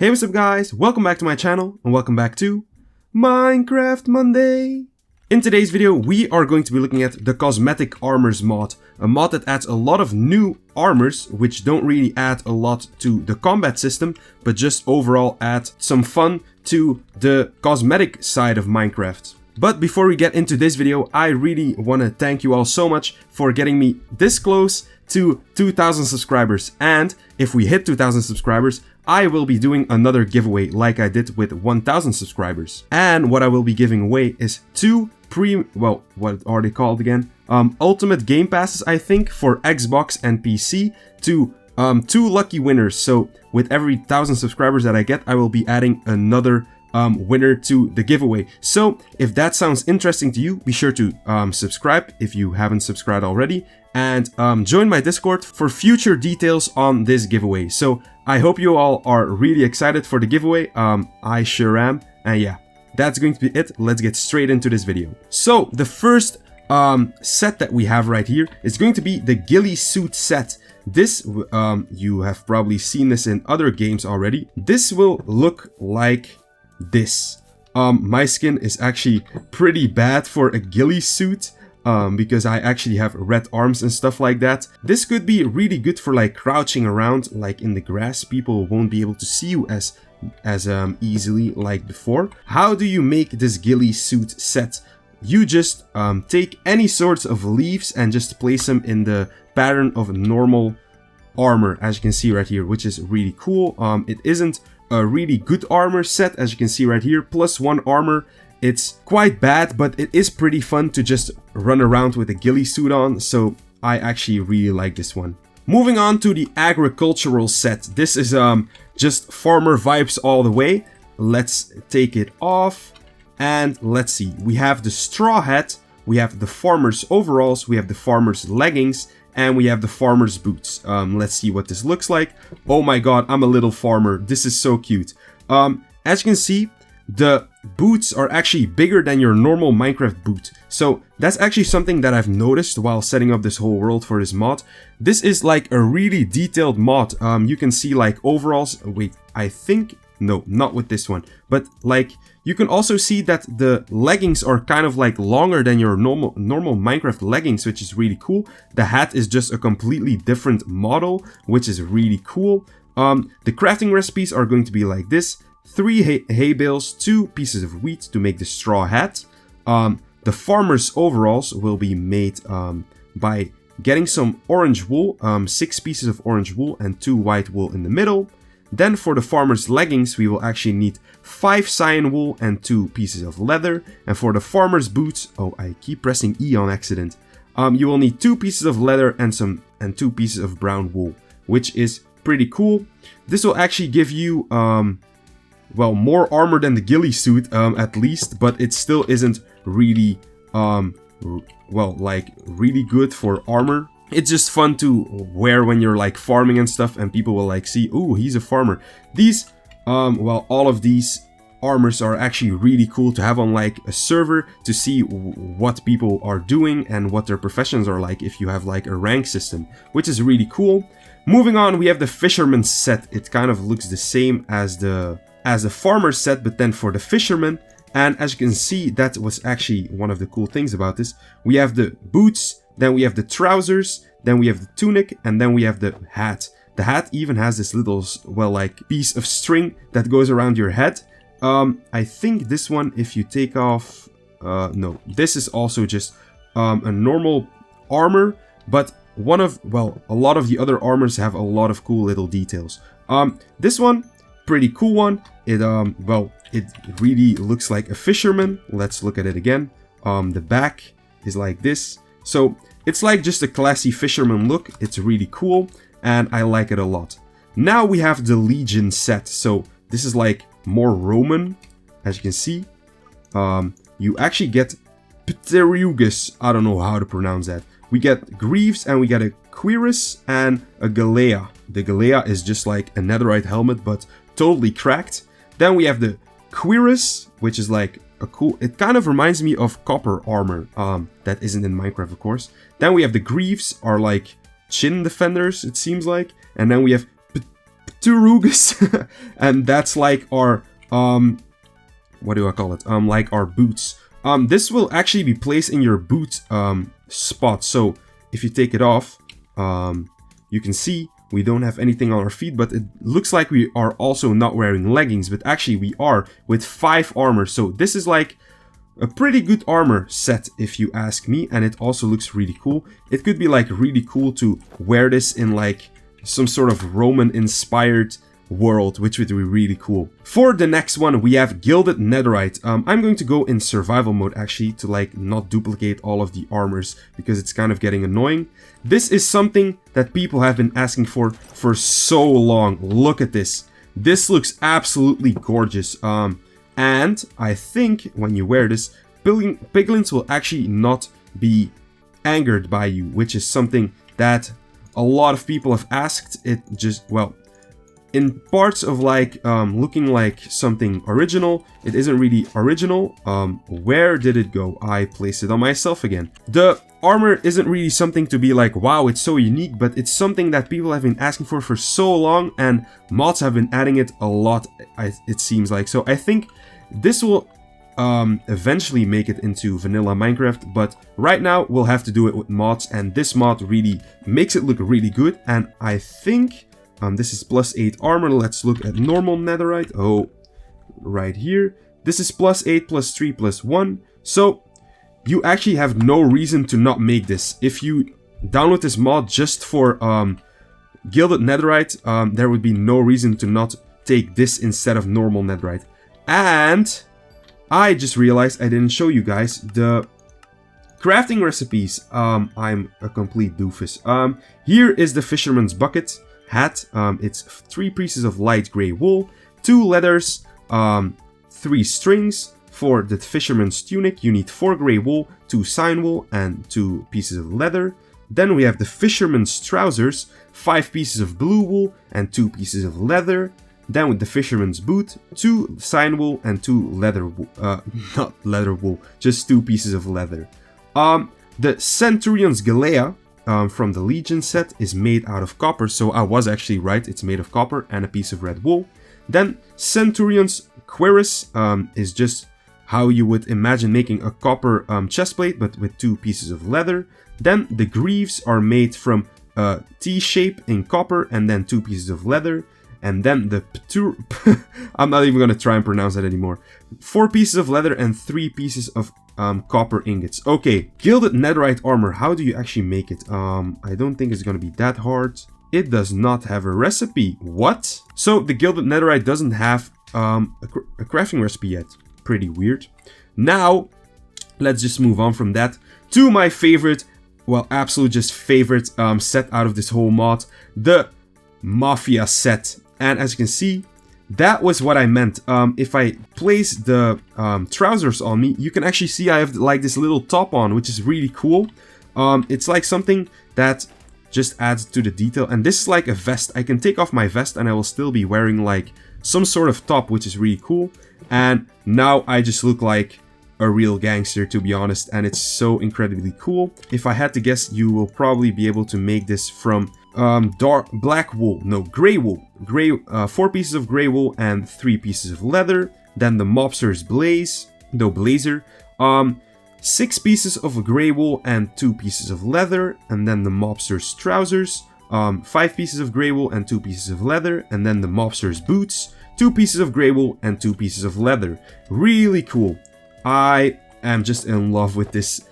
Hey, what's up guys? Welcome back to my channel and welcome back to Minecraft Monday. In today's video, we are going to be looking at the Cosmetic Armours mod, a mod that adds a lot of new armors, which don't really add a lot to the combat system, but just overall add some fun to the cosmetic side of Minecraft. But before we get into this video, I really want to thank you all so much for getting me this close to 2,000 subscribers. And if we hit 2,000 subscribers, I will be doing another giveaway like I did with 1,000 subscribers. And what I will be giving away is two what are they called again? Ultimate Game Passes, I think, for Xbox and PC to two lucky winners. So with every 1,000 subscribers that I get, I will be adding another winner to the giveaway. So if that sounds interesting to you, be sure to subscribe if you haven't subscribed already, and join my Discord for future details on this giveaway. So I hope you all are really excited for the giveaway. I sure am. And yeah, that's going to be it. Let's get straight into this video. So the first set that we have right here is going to be the Ghillie suit set. This, you have probably seen this in other games already. This will look like this. My skin is actually pretty bad for a Ghillie suit. Because I actually have red arms and stuff like that. This could be really good for like crouching around like in the grass. People won't be able to see you as easily like before. How do you make this Ghillie suit set? You just take any sorts of leaves and just place them in the pattern of normal armor, as you can see right here, which is really cool. It isn't a really good armor set, as you can see right here, +1 armor. It's quite bad, but it is pretty fun to just run around with a Ghillie suit on, so I actually really like this one. Moving on to the agricultural set. This is just farmer vibes all the way. Let's take it off, and let's see. We have the straw hat, we have the farmer's overalls, we have the farmer's leggings, and we have the farmer's boots. Let's see what this looks like. Oh my god, I'm a little farmer. This is so cute. As you can see, the boots are actually bigger than your normal Minecraft boot. So that's actually something that I've noticed while setting up this whole world for this mod. This is like a really detailed mod. You can see like overalls. Wait, I think, no, not with this one. But like, you can also see that the leggings are kind of like longer than your normal Minecraft leggings, which is really cool. The hat is just a completely different model, which is really cool. The crafting recipes are going to be like this. 3 hay bales, 2 pieces of wheat to make the straw hat. The farmer's overalls will be made by getting some orange wool, 6 pieces of orange wool and 2 white wool in the middle. Then for the farmer's leggings, we will actually need 5 cyan wool and 2 pieces of leather. And for the farmer's boots, oh, I keep pressing E on accident. You will need 2 pieces of leather and 2 pieces of brown wool, which is pretty cool. This will actually give you well, more armor than the Ghillie suit, at least, but it still isn't really, well, like, really good for armor. It's just fun to wear when you're, like, farming and stuff, and people will, like, see, ooh, he's a farmer. These, well, all of these armors are actually really cool to have on, like, a server to see what people are doing and what their professions are like if you have, like, a rank system, which is really cool. Moving on, we have the Fisherman set. It kind of looks the same as the farmer set, but then for the fisherman. And as you can see, that was actually one of the cool things about this. We have the boots, then we have the trousers, then we have the tunic, and then we have the hat. The hat even has this little, well, like, piece of string that goes around your head. I think this one, if you take off, no, this is also just a normal armor, but a lot of the other armors have a lot of cool little details. This one, pretty cool one. It it really looks like a fisherman. Let's look at it again. The back is like this, so it's like just a classy fisherman look. It's really cool and I like it a lot. Now we have the Legion set. So this is like more Roman, as you can see. You actually get Pterugus. I don't know how to pronounce that. We get Greaves and we get a Cuirass and a Galea. The Galea is just like a netherite helmet, but totally cracked. Then we have the Cuirass, which is like a cool, it kind of reminds me of copper armor, that isn't in Minecraft, of course. Then we have the Greaves, are like chin defenders, it seems like. And then we have Pterugus. And that's like our, what do I call it? Like our boots. This will actually be placed in your boot spot. So if you take it off, you can see we don't have anything on our feet, but it looks like we are also not wearing leggings, but actually we are with 5 armor. So this is like a pretty good armor set if you ask me, and it also looks really cool. It could be like really cool to wear this in like some sort of Roman inspired world, which would be really cool. For the next one, we have Gilded Netherite. I'm going to go in survival mode actually to like not duplicate all of the armors because it's kind of getting annoying. This is something that people have been asking for so long. Look at this. This looks absolutely gorgeous. And I think when you wear this, piglins will actually not be angered by you, which is something that a lot of people have asked. It just, well, in parts of like looking like something original, it isn't really original. Where did it go? I placed it on myself again. The armor isn't really something to be like, wow, it's so unique, but it's something that people have been asking for so long, and mods have been adding it a lot, it seems like. So I think this will eventually make it into vanilla Minecraft, but right now we'll have to do it with mods, and this mod really makes it look really good. And I think this is +8 armor. Let's look at normal netherite. Oh, right here. This is +8, +3, +1. So you actually have no reason to not make this. If you download this mod just for Gilded Netherite, there would be no reason to not take this instead of normal netherite. And I just realized I didn't show you guys the crafting recipes. I'm a complete doofus. Here is the Fisherman's bucket hat. It's 3 pieces of light gray wool, 2 leathers, 3 strings. For the Fisherman's tunic, you need 4 gray wool, 2 cyan wool, and 2 pieces of leather. Then we have the Fisherman's trousers, 5 pieces of blue wool and 2 pieces of leather. Then with the Fisherman's boot, 2 cyan wool and 2 leather wool, not leather wool, just 2 pieces of leather. The Centurion's Ghillie from the Legion set is made out of copper, so I was actually right, it's made of copper and a piece of red wool. Then Centurion's cuirass is just how you would imagine making a copper chestplate, but with 2 pieces of leather. Then the greaves are made from a T-shape in copper and then 2 pieces of leather. And then the I'm not even going to try and pronounce that anymore. 4 pieces of leather and 3 pieces of copper ingots. Okay, Gilded Netherite armor. How do you actually make it? I don't think it's going to be that hard. It does not have a recipe. What? So the Gilded Netherite doesn't have a crafting recipe yet. Pretty weird. Now, let's just move on from that to my favorite, well, absolute just favorite set out of this whole mod, the Mafia set. And as you can see, that was what I meant. If I place the trousers on me, you can actually see I have like this little top on, which is really cool. It's like something that just adds to the detail. And this is like a vest. I can take off my vest and I will still be wearing like some sort of top, which is really cool. And now I just look like a real gangster, to be honest, and it's so incredibly cool. If I had to guess, you will probably be able to make this from black wool, no, gray wool. 4 pieces of gray wool and 3 pieces of leather. Then the mobster's blazer, 6 pieces of gray wool and 2 pieces of leather. And then the mobster's trousers, 5 pieces of gray wool and 2 pieces of leather. And then the mobster's boots, 2 pieces of gray wool and 2 pieces of leather. Really cool. I am just in love with this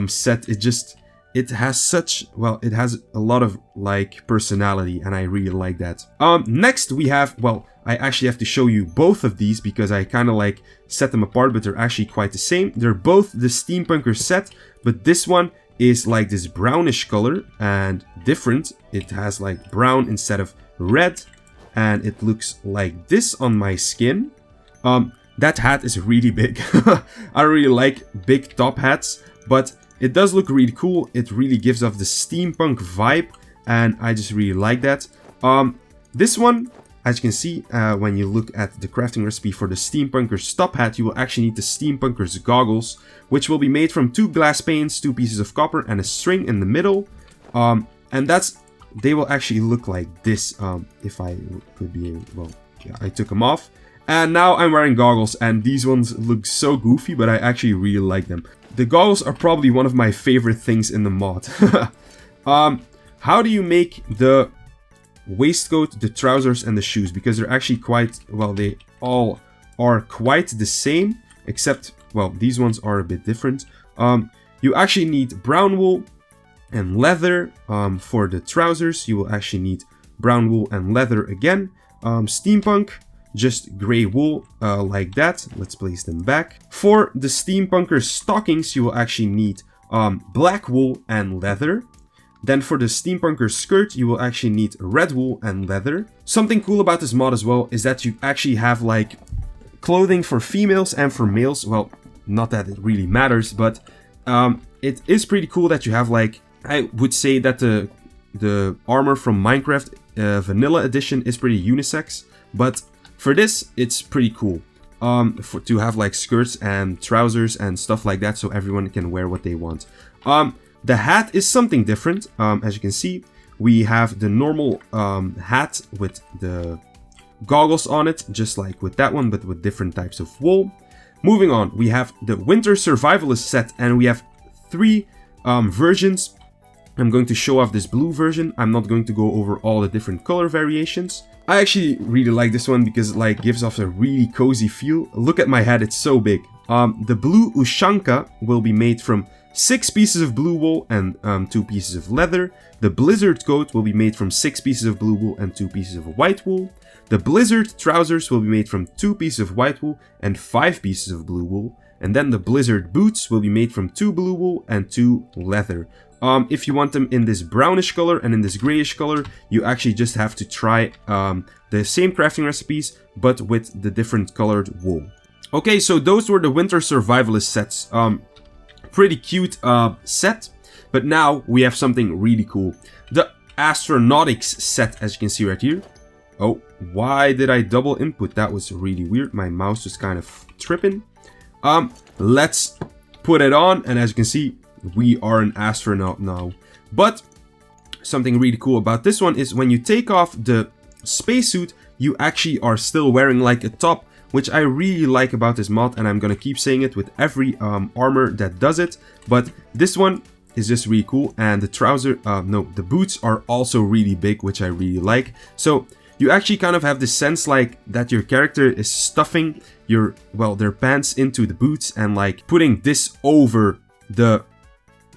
set. It has such, well, it has a lot of like personality, and I really like that. Next we have, well, I actually have to show you both of these because I kind of like set them apart, but they're actually quite the same. They're both the Steampunker set, but this one is like this brownish color and different. It has like brown instead of red, and it looks like this on my skin. That hat is really big. I really like big top hats, but it does look really cool. It really gives off the steampunk vibe, and I just really like that. This one, as you can see, when you look at the crafting recipe for the Steampunker's top hat, you will actually need the Steampunker's goggles, which will be made from 2 glass panes, 2 pieces of copper, and a string in the middle. And that's they will actually look like this. If I could be, well, yeah, I took them off. And now I'm wearing goggles, and these ones look so goofy, but I actually really like them. The goggles are probably one of my favorite things in the mod. How do you make the waistcoat, the trousers, and the shoes? Because they're actually quite, well, they all are quite the same, except, well, these ones are a bit different. You actually need brown wool and leather. For the trousers, you will actually need brown wool and leather again. Steampunk, just gray wool, like that. Let's place them back. For the Steampunker stockings, you will actually need black wool and leather. Then for the Steampunker skirt, you will actually need red wool and leather. Something cool about this mod as well is that you actually have like clothing for females and for males. Well, not that it really matters, but it is pretty cool that you have like, I would say that the armor from Minecraft Vanilla Edition is pretty unisex, but for this, it's pretty cool to have like skirts and trousers and stuff like that, so everyone can wear what they want. The hat is something different. As you can see, we have the normal hat with the goggles on it, just like with that one, but with different types of wool. Moving on, we have the Winter Survivalist set, and we have 3 versions. I'm going to show off this blue version. I'm not going to go over all the different color variations. I actually really like this one because it like gives off a really cozy feel. Look at my head, it's so big. The blue Ushanka will be made from 6 pieces of blue wool and 2 pieces of leather. The Blizzard coat will be made from 6 pieces of blue wool and 2 pieces of white wool. The Blizzard trousers will be made from 2 pieces of white wool and 5 pieces of blue wool. And then the Blizzard boots will be made from 2 blue wool and 2 leather. If you want them in this brownish color and in this grayish color, you actually just have to try the same crafting recipes, but with the different colored wool. Okay, so those were the Winter Survivalist sets. Pretty cute set, but now we have something really cool. The Astronautic set, as you can see right here. Oh, why did I double input? That was really weird. My mouse was kind of tripping. Let's put it on, and as you can see, we are an astronaut now. But something really cool about this one is when you take off the spacesuit, you actually are still wearing like a top, which I really like about this mod, and I'm gonna keep saying it with every armor that does it. But this one is just really cool, and the boots are also really big, which I really like. So you actually kind of have the sense like that your character is stuffing their pants into the boots and like putting this over the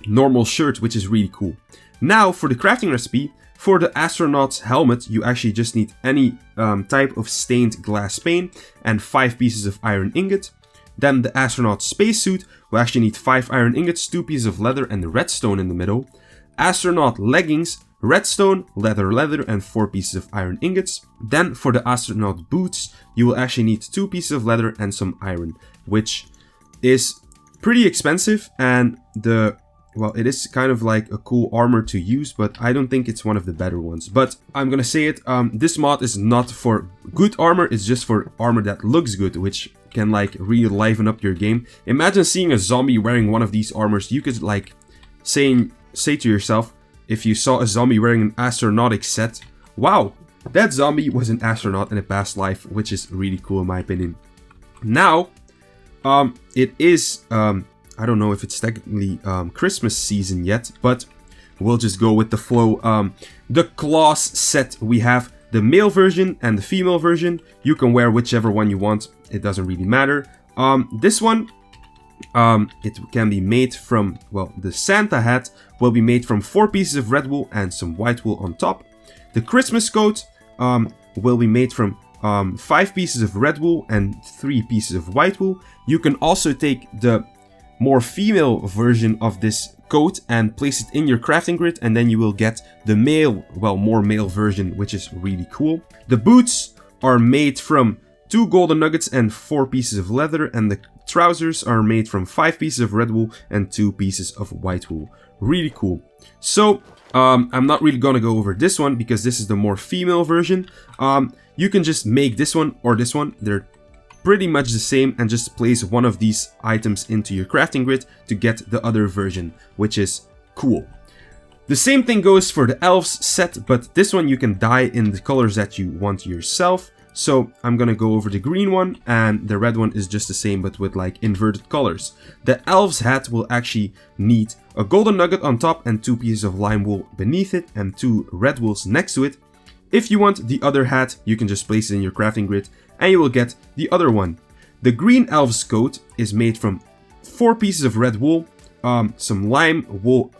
normal shirt, which is really cool. Now for the crafting recipe, for the astronaut's helmet, you actually just need any type of stained glass pane and 5 pieces of iron ingot. Then the astronaut spacesuit will actually need 5 iron ingots, 2 pieces of leather, and redstone in the middle. Astronaut leggings, redstone, leather, and 4 pieces of iron ingots. Then for the astronaut boots, you will actually need 2 pieces of leather and some iron, which is pretty expensive, and it is kind of like a cool armor to use, but I don't think it's one of the better ones. But I'm gonna say it, this mod is not for good armor, it's just for armor that looks good, which can like really liven up your game. Imagine seeing a zombie wearing one of these armors. You could like say to yourself, if you saw a zombie wearing an Astronautic set, wow, that zombie was an astronaut in a past life, which is really cool in my opinion. Now, it is, I don't know if it's technically Christmas season yet, but we'll just go with the flow. The claws set, we have the male version and the female version. You can wear whichever one you want, it doesn't really matter. This one, it can be made from, the Santa hat will be made from 4 pieces of red wool and some white wool on top. The Christmas coat will be made from 5 pieces of red wool and 3 pieces of white wool. You can also take the more female version of this coat and place it in your crafting grid, and then you will get the more male version, which is really cool. The boots are made from 2 golden nuggets and 4 pieces of leather, and the trousers are made from 5 pieces of red wool and 2 pieces of white wool. Really cool. So I'm not really gonna go over this one because this is the more female version. You can just make this one or this one. They're pretty much the same, and just place one of these items into your crafting grid to get the other version, which is cool. The same thing goes for the elves set, but this one you can dye in the colors that you want yourself. So I'm gonna go over the green one, and the red one is just the same but with like inverted colors. The elves hat will actually need a golden nugget on top and 2 pieces of lime wool beneath it and 2 red wools next to it. If you want the other hat, you can just place it in your crafting grid and you will get the other one. The green elves coat is made from 4 pieces of red wool, some lime wool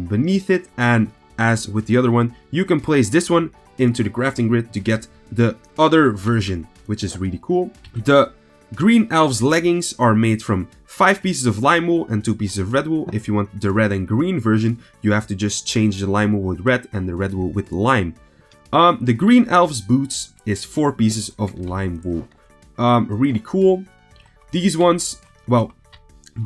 beneath it, and as with the other one, you can place this one into the crafting grid to get the other version, which is really cool. The green elves leggings are made from 5 pieces of lime wool and 2 pieces of red wool. If you want the red and green version, you have to just change the lime wool with red and the red wool with lime. The green elves boots is 4 pieces of lime wool. Really cool. These ones, well,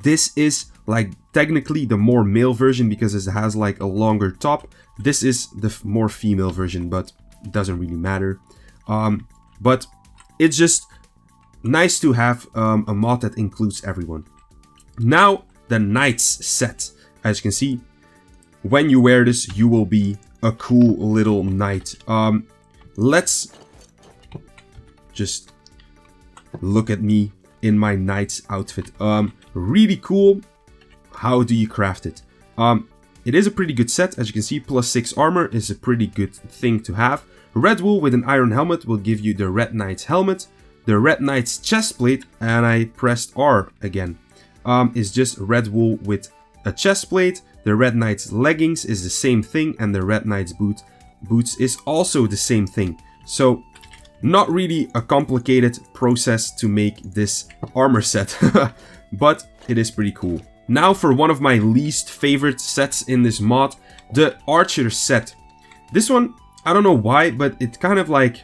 this is like technically the more male version because it has like a longer top. This is the more female version, but it doesn't really matter. But it's just nice to have a mod that includes everyone. Now the knights set. As you can see, when you wear this, you will be a cool little knight. Let's just look at me in my knight's outfit. Really cool. How do you craft it? It is a pretty good set. As you can see, +6 armor is a pretty good thing to have. Red wool with an iron helmet will give you the red knight's helmet. The red knight's chest plate, and I pressed R again, is just red wool with a chest plate. The red knight's leggings is the same thing, and the red knight's boots is also the same thing. So not really a complicated process to make this armor set, but it is pretty cool. Now for one of my least favorite sets in this mod, the archer set. This one, I don't know why, but it kind of like,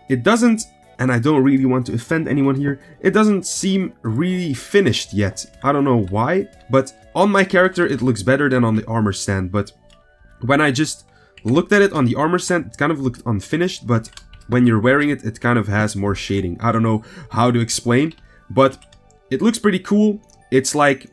it doesn't, and I don't really want to offend anyone here, it doesn't seem really finished yet. I don't know why, but on my character it looks better than on the armor stand. But when I just looked at it on the armor stand, it kind of looked unfinished, but when you're wearing it, it kind of has more shading. I don't know how to explain, but it looks pretty cool. It's like,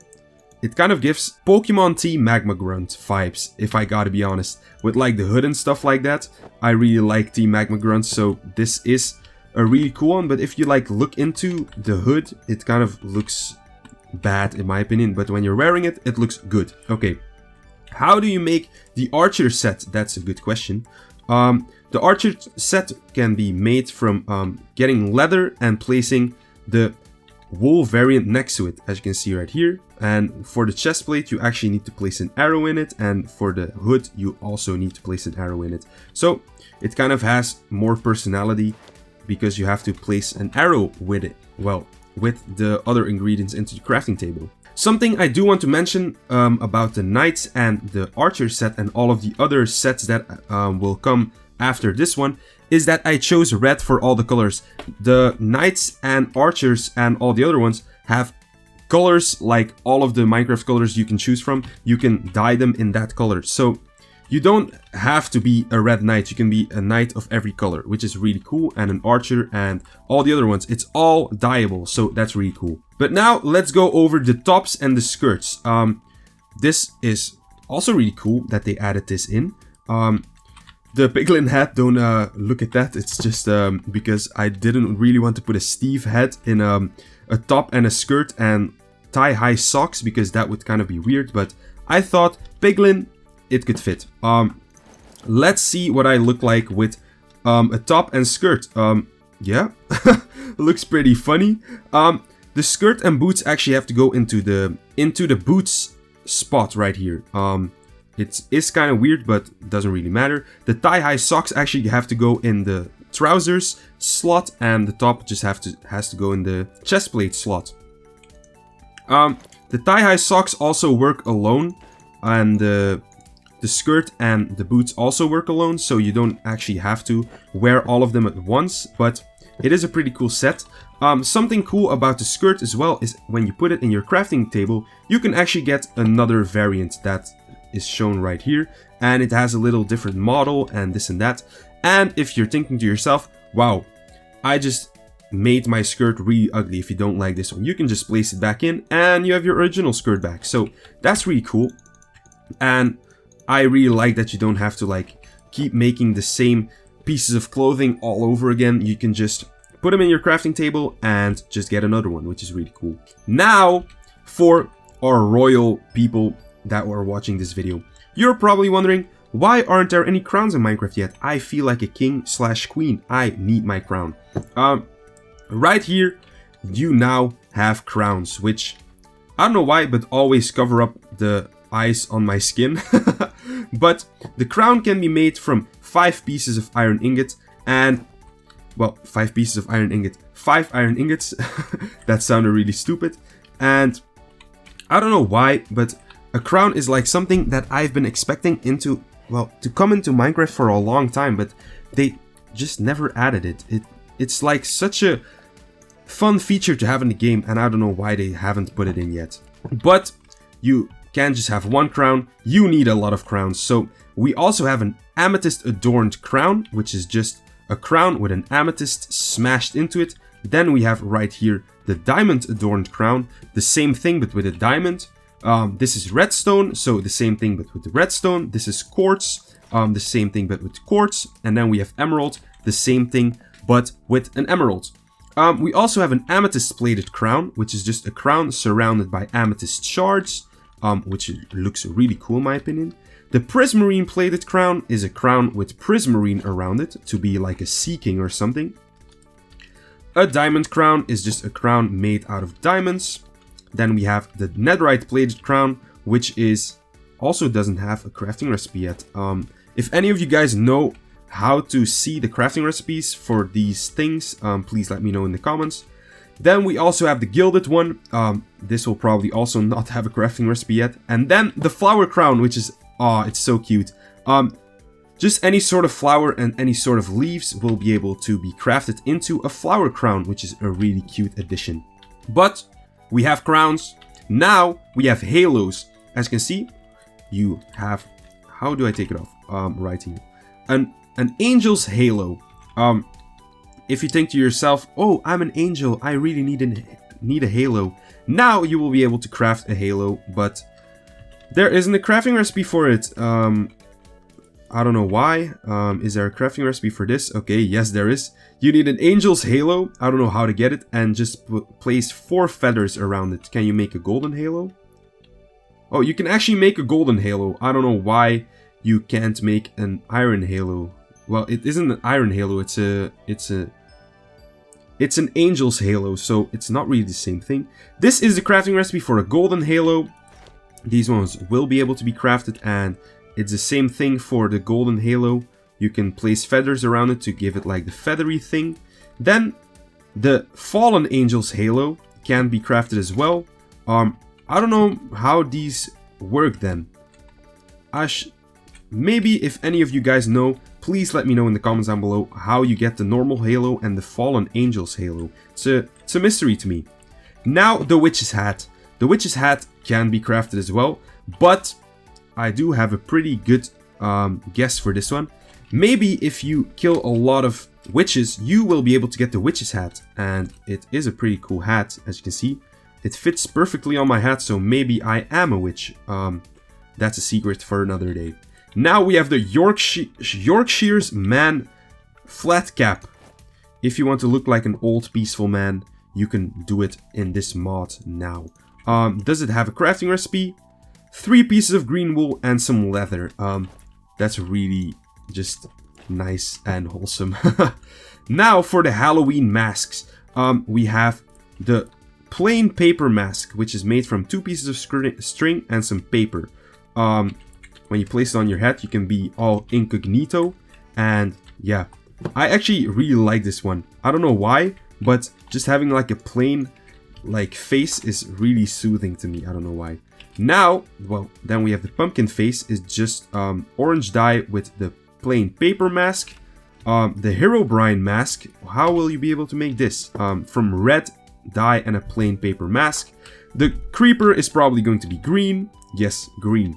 it kind of gives Pokemon T Magma Grunt vibes, if I gotta be honest. With like the hood and stuff like that. I really like T Magma Grunt, so this is a really cool one. But if you like look into the hood, it kind of looks bad in my opinion. But when you're wearing it, it looks good. Okay, how do you make the archer set? That's a good question. The archer set can be made from getting leather and placing the wool variant next to it, as you can see right here. And for the chest plate, you actually need to place an arrow in it, and for the hood, you also need to place an arrow in it. So it kind of has more personality because you have to place an arrow with it, well, with the other ingredients into the crafting table. Something I do want to mention about the knights and the archer set and all of the other sets that will come after this one is that I chose red for all the colors. The knights and archers and all the other ones have colors like all of the Minecraft colors you can choose from. You can dye them in that color. So you don't have to be a red knight. You can be a knight of every color, which is really cool. And an archer and all the other ones. It's all dyeable. So that's really cool. But now let's go over the tops and the skirts. This is also really cool that they added this in. The piglin hat, don't look at that. It's just because I didn't really want to put a Steve head in a top and a skirt and thigh-high socks because that would kind of be weird. But I thought piglin, it could fit. Let's see what I look like with a top and skirt. Yeah, looks pretty funny. The skirt and boots actually have to go into the boots spot right here. It is kind of weird, but it doesn't really matter. The thigh-high socks actually have to go in the trousers slot, and the top just has to go in the chest plate slot. The thigh-high socks also work alone, and the skirt and the boots also work alone, so you don't actually have to wear all of them at once, but it is a pretty cool set. Something cool about the skirt as well is when you put it in your crafting table, you can actually get another variant that is shown right here, and it has a little different model and this and that. And if you're thinking to yourself, wow, I just made my skirt really ugly. If you don't like this one, you can just place it back in and you have your original skirt back. So that's really cool. And I really like that you don't have to like keep making the same pieces of clothing all over again. You can just put them in your crafting table and just get another one, which is really cool. Now, for our royal people that are watching this video, you're probably wondering, why aren't there any crowns in Minecraft yet? I feel like a king/queen. I need my crown. Right here, you now have crowns, which I don't know why, but always cover up the eyes on my skin. But the crown can be made from 5 pieces of iron ingot and, well, 5 pieces of iron ingot, 5 iron ingots. That sounded really stupid. And I don't know why, but a crown is like something that I've been expecting to come into Minecraft for a long time, but they just never added it. It's like such a fun feature to have in the game, and I don't know why they haven't put it in yet. But you can't just have one crown, you need a lot of crowns. So we also have an amethyst adorned crown, which is just a crown with an amethyst smashed into it. Then we have right here the diamond adorned crown, the same thing but with a diamond. This is redstone, so the same thing but with the redstone. This is quartz, the same thing but with quartz. And then we have emerald, the same thing but with an emerald. We also have an amethyst plated crown, which is just a crown surrounded by amethyst shards, which looks really cool in my opinion. The prismarine plated crown is a crown with prismarine around it to be like a sea king or something. A diamond crown is just a crown made out of diamonds. Then we have the netherite plated crown, which is also doesn't have a crafting recipe yet. If any of you guys know how to see the crafting recipes for these things, please let me know in the comments. Then we also have the gilded one. This will probably also not have a crafting recipe yet. And then the flower crown, which is, it's so cute. Just any sort of flower and any sort of leaves will be able to be crafted into a flower crown, which is a really cute addition. But we have crowns. Now we have halos. As you can see, you have, how do I take it off? Right here. An angel's halo. If you think to yourself, oh, I'm an angel, I really need a halo. Now you will be able to craft a halo, but there isn't a crafting recipe for it. I don't know why. Is there a crafting recipe for this? Okay, yes there is. You need an angel's halo. I don't know how to get it. And just place 4 feathers around it. Can you make a golden halo? Oh, you can actually make a golden halo. I don't know why you can't make an iron halo. Well, it isn't an iron halo. It's an angel's halo, so it's not really the same thing. This is the crafting recipe for a golden halo. These ones will be able to be crafted, and it's the same thing for the golden halo. You can place feathers around it to give it like the feathery thing. Then the fallen angel's halo can be crafted as well. I don't know how these work then. Maybe if any of you guys know, please let me know in the comments down below how you get the normal halo and the fallen angel's halo. It's a mystery to me. Now the witch's hat. The witch's hat can be crafted as well, but I do have a pretty good guess for this one. Maybe if you kill a lot of witches, you will be able to get the witch's hat. And it is a pretty cool hat, as you can see. It fits perfectly on my hat, so maybe I am a witch. That's a secret for another day. Now we have the Yorkshire's Man flat cap. If you want to look like an old peaceful man, you can do it in this mod now. Does it have a crafting recipe? 3 pieces of green wool and some leather. That's really just nice and wholesome. Now for the Halloween masks. We have the plain paper mask, which is made from 2 pieces of string and some paper. When you place it on your head, you can be all incognito. And yeah, I actually really like this one. I don't know why, but just having like a plain like face is really soothing to me. I don't know why. Now, well, then we have the pumpkin face is just orange dye with the plain paper mask. The Herobrine mask, how will you be able to make this? From red dye and a plain paper mask. The creeper is probably going to be green. Yes, green.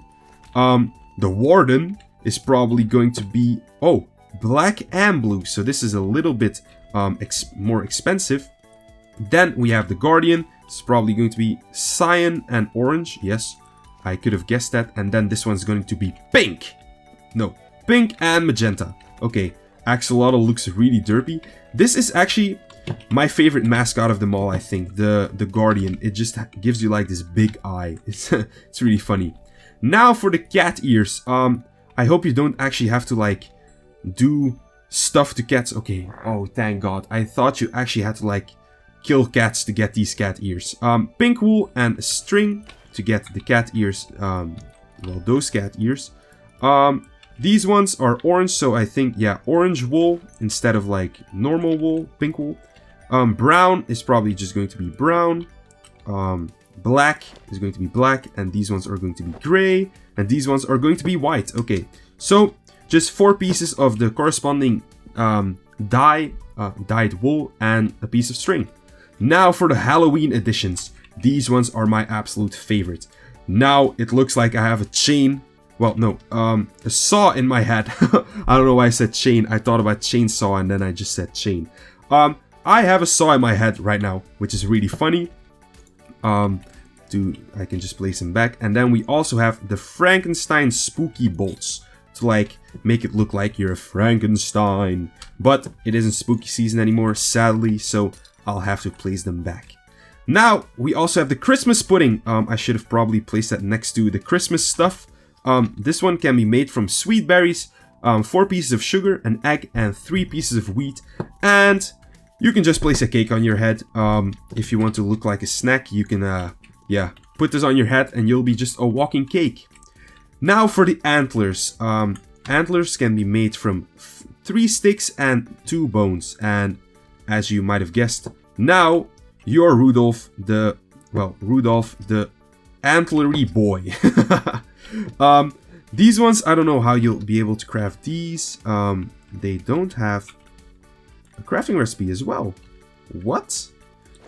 The warden is probably going to be, oh, black and blue. So this is a little bit more expensive. Then we have the guardian. It's probably going to be cyan and orange. Yes. I could have guessed that. And then this one's going to be pink. No, pink and magenta. Okay, Axolotl looks really derpy. This is actually my favorite mascot of them all, I think. The Guardian. It just gives you like this big eye. It's really funny. Now for the cat ears. I hope you don't actually have to like do stuff to cats. Okay, oh thank god. I thought you actually had to like kill cats to get these cat ears. Pink wool and string to get the cat ears. Well, those cat ears. These ones are orange, so I think, yeah, orange wool instead of like normal wool, pink wool. Brown is probably just going to be brown. Black is going to be black, and these ones are going to be gray, and these ones are going to be white. Okay, so just 4 pieces of the corresponding dyed wool and a piece of string. Now for the Halloween editions. These ones are my absolute favorite. Now it looks like I have a chain. Well, no, a saw in my head. I don't know why I said chain. I thought about chainsaw and then I just said chain. I have a saw in my head right now, which is really funny. I can just place them back. And then we also have the Frankenstein spooky bolts to like make it look like you're a Frankenstein. But it isn't spooky season anymore, sadly, so I'll have to place them back. Now, we also have the Christmas pudding. I should have probably placed that next to the Christmas stuff. This one can be made from sweet berries, 4 pieces of sugar, an egg, and 3 pieces of wheat. And you can just place a cake on your head. If you want to look like a snack, you can, yeah, put this on your head and you'll be just a walking cake. Now for the antlers. Antlers can be made from 3 sticks and 2 bones. And as you might have guessed, now you're Rudolph the antlery boy. These ones, I don't know how you'll be able to craft these. They don't have a crafting recipe as well. What?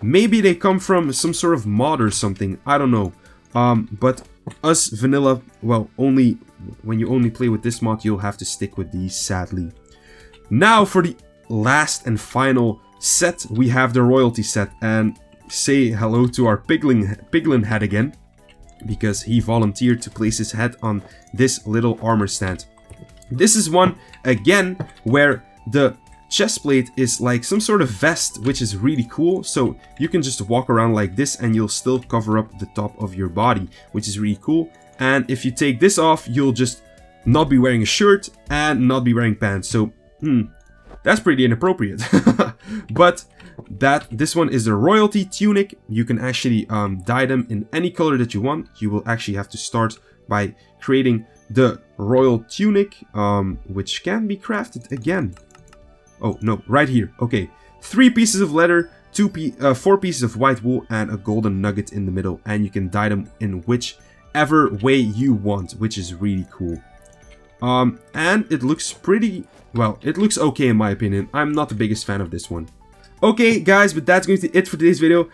Maybe they come from some sort of mod or something. I don't know. But us vanilla, well, only when you only play with this mod, you'll have to stick with these, sadly. Now for the last and final set, we have the royalty set. And say hello to our piglin head again, because he volunteered to place his head on this little armor stand. This is one, again, where the chest plate is like some sort of vest, which is really cool. So you can just walk around like this and you'll still cover up the top of your body, which is really cool. And if you take this off, you'll just not be wearing a shirt and not be wearing pants. So, that's pretty inappropriate. But this one is the royalty tunic. You can actually dye them in any color that you want. You will actually have to start by creating the royal tunic, which can be crafted again. Oh no, right here. Okay, 3 pieces of leather, 4 pieces of white wool, and a golden nugget in the middle. And you can dye them in whichever way you want, which is really cool. And it looks pretty, well, it looks okay in my opinion. I'm not the biggest fan of this one. Okay guys, but that's going to be it for today's video.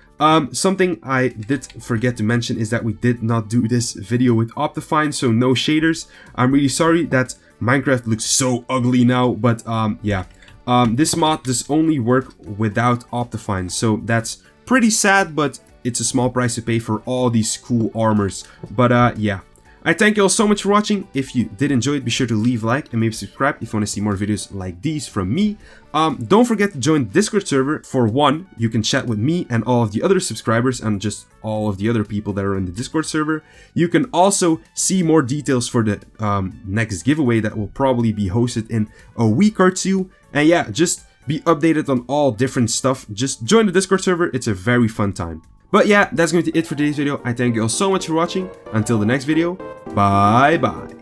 Something I did forget to mention is that we did not do this video with Optifine, so no shaders. I'm really sorry that Minecraft looks so ugly now, but yeah. This mod does only work without Optifine, so that's pretty sad, but it's a small price to pay for all these cool armors. But yeah. I thank you all so much for watching. If you did enjoy it, be sure to leave a like and maybe subscribe if you want to see more videos like these from me. Don't forget to join the Discord server. For one, you can chat with me and all of the other subscribers and just all of the other people that are in the Discord server. You can also see more details for the next giveaway that will probably be hosted in a week or 2. And yeah, just be updated on all different stuff. Just join the Discord server. It's a very fun time. But yeah, that's going to be it for today's video. I thank you all so much for watching. Until the next video, bye bye.